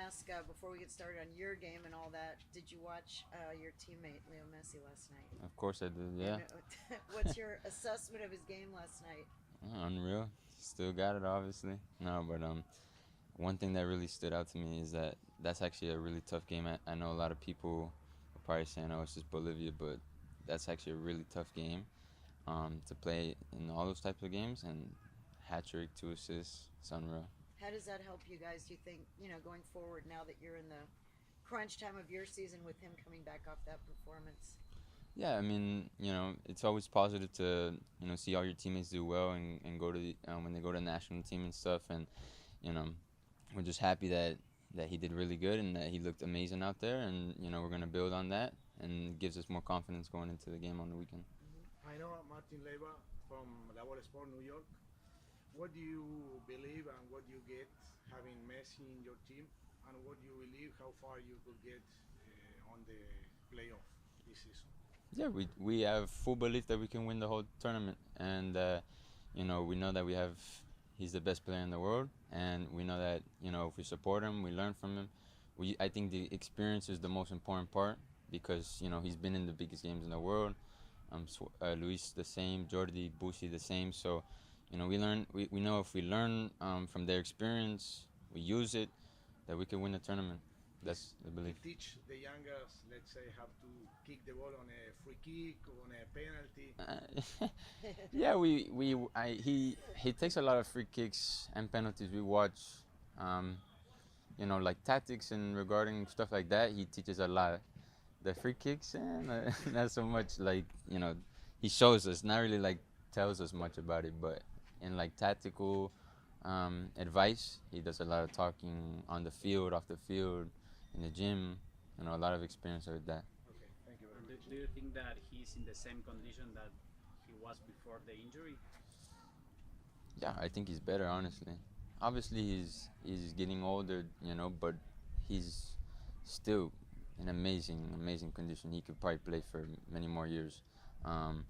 ask before we get started on your game and all that. Did you watch your teammate Leo Messi last night? Of course I did, And yeah. what's your assessment of his game last night? Unreal. Still got it, obviously. No, but one thing that really stood out to me is that that's actually a really tough game. I know a lot of people are probably saying, "Oh, it's just Bolivia," but that's actually a really tough game to play in all those types of games. And hat trick, 2 assists, it's unreal. How does that help you guys? Do you think going forward now that you're in the crunch time of your season with him coming back off that performance? Yeah, I mean, it's always positive to see all your teammates do well and go to when they go to the national team and stuff, and you know we're just happy that he did really good and that he looked amazing out there, and we're gonna build on that, and it gives us more confidence going into the game on the weekend. Mm-hmm. I know Martin Leva from Labor Sport New York. What do you believe and what you get having Messi in your team, and what do you believe how far you could get on the playoff this season? Yeah, we have full belief that we can win the whole tournament, and we know that we have he's the best player in the world, and we know that if we support him, we learn from him. I think the experience is the most important part because he's been in the biggest games in the world. Luis the same, Jordi, Busi the same. So we know if we learn from their experience, we use it, that we can win the tournament. That's the He belief. teach the youngers, let's say, how to kick the ball on a free kick or on a penalty. Yeah, he takes a lot of free kicks and penalties. We watch, um, like tactics and regarding stuff like that. He teaches a lot. The free kicks, not so much. Like he shows us, not really like tells us much about it, but in like tactical advice, he does a lot of talking on the field, off the field, in the gym. A lot of experience with that. Okay, thank you very And much. do you think that he's in the same condition that he was before the injury? Yeah, I think he's better, honestly. Obviously, he's getting older, but he's still in amazing condition. He could probably play for many more years. Um,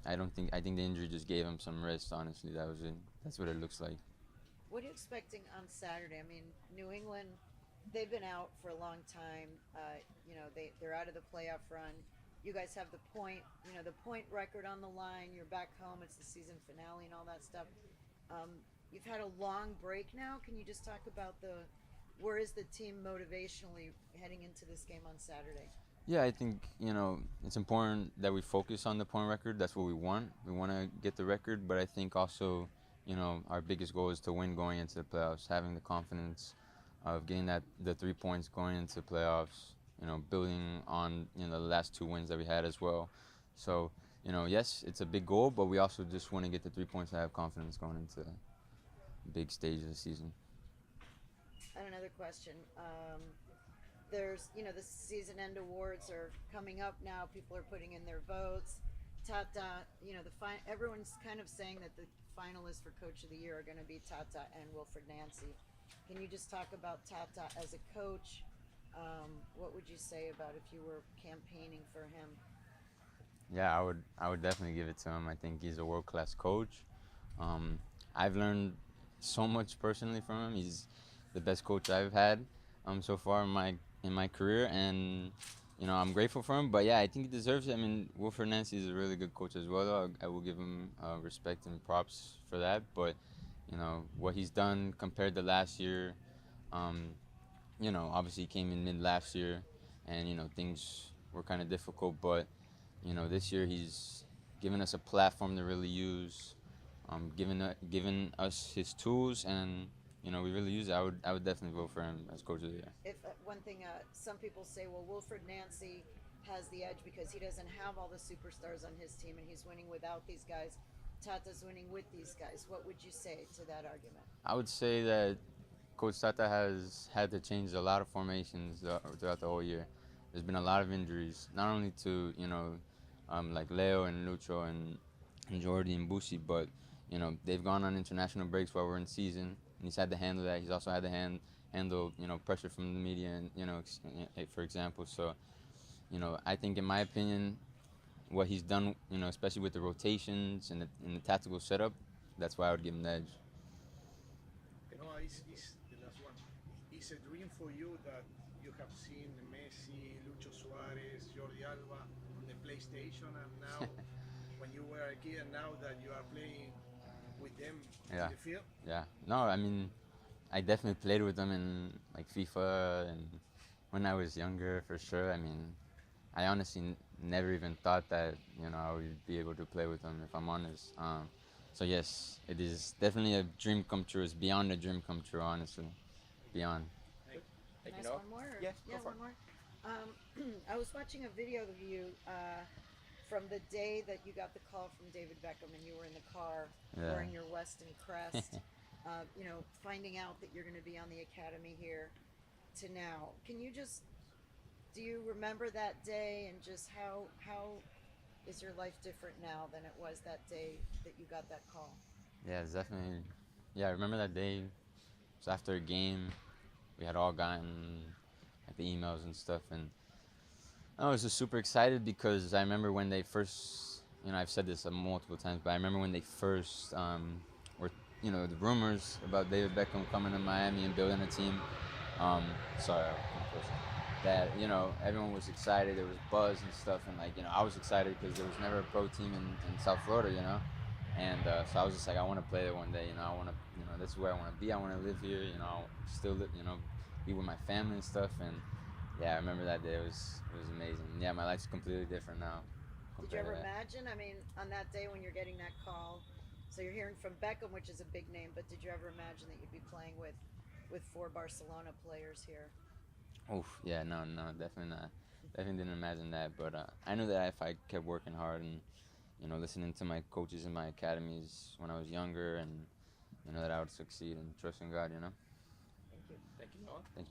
I think the injury just gave him some rest. Honestly, that was it. That's what it looks like. What are you expecting on Saturday? I mean, New England, they've been out for a long time. They're out of the playoff run. You guys have the point record on the line. You're back home. It's the season finale and all that stuff. You've had a long break now. Can you just talk about where is the team motivationally heading into this game on Saturday? Yeah, I think it's important that we focus on the point record. That's what we want. We want to get the record, but I think also, our biggest goal is to win going into the playoffs. Having the confidence of getting the 3 points going into playoffs. Building on the last 2 wins that we had as well. So yes, it's a big goal, but we also just want to get the 3 points and have confidence going into the big stage of the season. And another question. There's, the season end awards are coming up now. People are putting in their votes. Tata, everyone's kind of saying that the finalists for Coach of the Year are going to be Tata and Wilfred Nancy. Can you just talk about Tata as a coach? What would you say about if you were campaigning for him? Yeah, I would definitely give it to him. I think he's a world class coach. Um, I've learned so much personally from him. He's the best coach I've had so far in my career, and I'm grateful for him. But yeah, I think he deserves it. I mean, Wilfred Nancy is a really good coach as well. Though I will give him respect and props for that. But what he's done compared to last year, um, obviously he came in mid last year, and things were kind of difficult. But this year he's given us a platform to really use, given us his tools, and we really use it. I would definitely vote for him as coach of the year. If one thing, some people say, well, Wilfred Nancy has the edge because he doesn't have all the superstars on his team, and he's winning without these guys. Tata's winning with these guys. What would you say to that argument? I would say that Coach Tata has had to change a lot of formations throughout the whole year. There's been a lot of injuries, not only to like Leo and Lucho and Jordi and Busi, but they've gone on international breaks while we're in season, and he's had to handle that. He's also had to handle pressure from the media, and for example. So I think in my opinion, what he's done, especially with the rotations and the tactical setup, that's why I would give him the edge. You know, is the last one. Is Is a dream for you that you have seen Messi, Lucho Suarez, Jordi Alba on the PlayStation, and now when you were a kid, and now that you are playing with them in Yeah, the field? yeah. No, I mean, I definitely played with them in like FIFA and when I was younger, for sure. I mean, I honestly never even thought that I would be able to play with them, if I'm honest. So yes, it is definitely a dream come true. It's beyond a dream come true, honestly. Beyond. Thank Can I ask one more? Or? Yeah, go Yeah, for one more. I was watching a video of you from the day that you got the call from David Beckham and you were in the car Yeah. wearing your Weston crest, finding out that you're going to be on the academy here to now. Do you remember that day and just how is your life different now than it was that day that you got that call? Yeah, it's definitely. Yeah, I remember that day. It was after a game. We had all gotten like the emails and stuff, and I was just super excited because I remember when they first. I've said this multiple times, but I remember when they first were, the rumors about David Beckham coming to Miami and building a team. Sorry, that everyone was excited. There was buzz and stuff, and I was excited because there was never a pro team in South Florida, and so I was just like, I want to play there one day. I want to, this is where I want to be. I want to live here. Still live, be with my family and stuff. And yeah, I remember that day. It was amazing. Yeah, my life's completely different now. Did you compared to ever that. imagine? I mean, on that day when you're getting that call, so you're hearing from Beckham, which is a big name, but did you ever imagine that you'd be playing with four Barcelona players here? Oof, yeah, no, definitely not. Definitely didn't imagine that, but I knew that if I kept working hard and listening to my coaches in my academies when I was younger, and that I would succeed and trust in God. Thank you. Thank you, Noah. Thank you.